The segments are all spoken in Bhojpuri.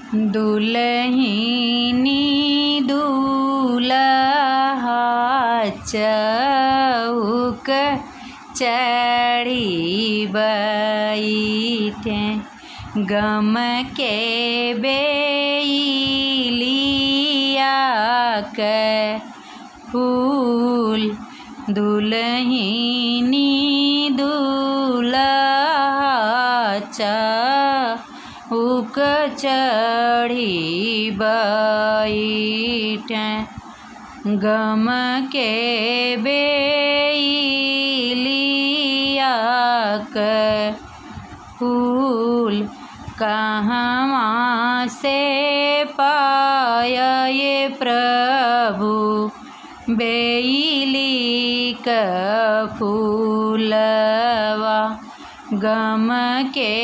दुल्हिनी दूल्हा चौक चढ़ी बैठे, गम के बेलिया के फूल। दुल्हिनी दूल्हा चौक चढ़ी बैठे, गम के बेलिया के फूल। कहाँ से पाया ये प्रभु बेली का फूलवा, गम के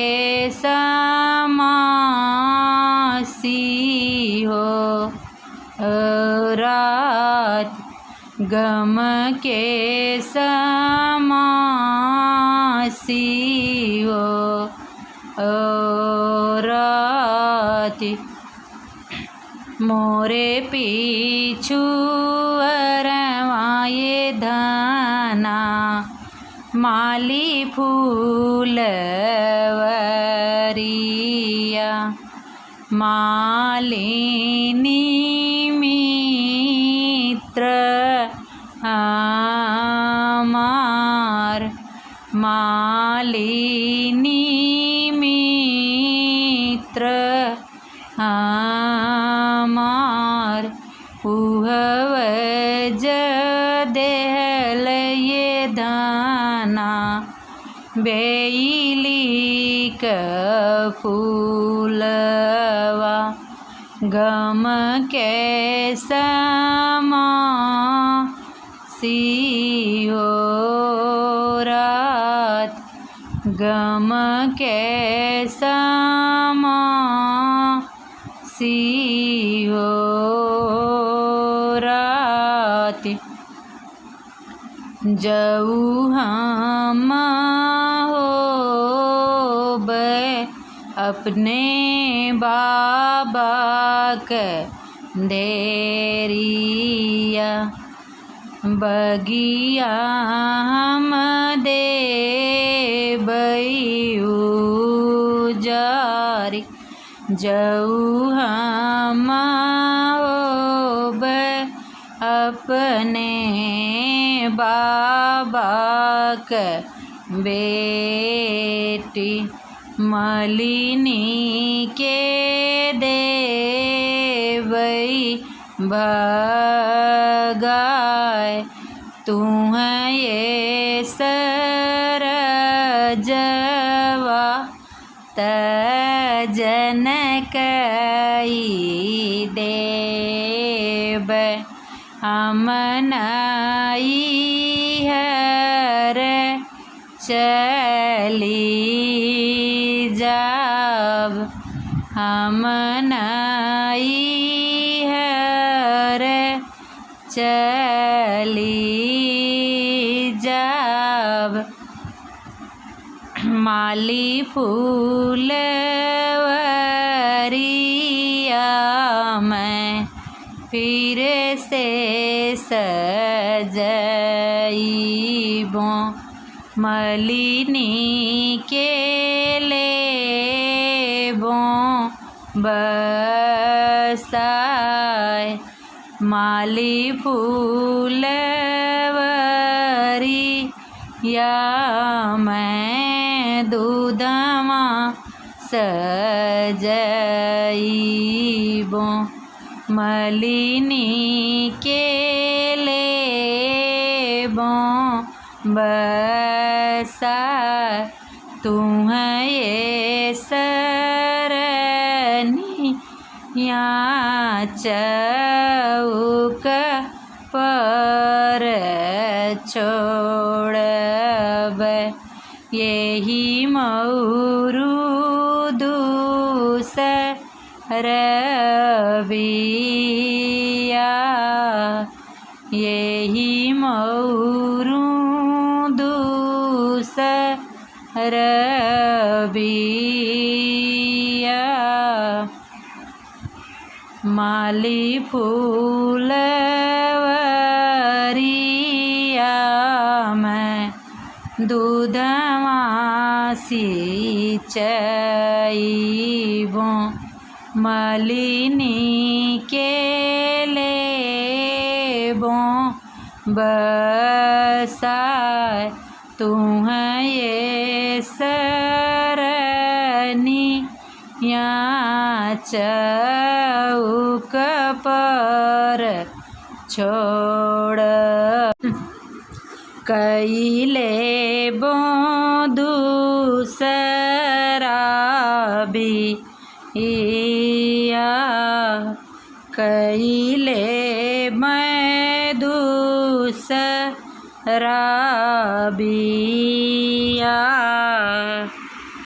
समासी हो रात, गम के समासी हो रात। मोरे पीछू अरवाए धना माली फूलवरिया, मालिनी मित्र हमार, मालिनी मित्र हमार। उहव देहल ये दाना बेली का फूलवा, गम के समासी हो रात, गम के समासी हो रात। जऊ हम होबे अपने बाबा के डेरिया, बगिया हम देबै उजारी। जऊ हम होबे अपने बाबा के बेटी, मलिनी के देबै भगाए। तुम्हें ये सरजवा तजन कई देब, हम नई हर चली जाब, हम नई हर चली जाब। माली फूलवरिया में फिर से सजइबो, मलिनी के लेबो बसाए। माली फूलवरिया में दूधमा सजइबो, मलिनी के लेबो बसाए। तुम्हें ये सरनिया चौक पर छोड़ब, यही मौरू दूसरबिया, यही मौरू दूसरबिया। माली फूलवरिया मैं दूधवा सिंचइबो मलिनी के लेबो बसाए तुम्हें ये सरनी यहाँ चौक पर छोड़ कैले बो दूसरा बिया कैले मैं दूसरा बिया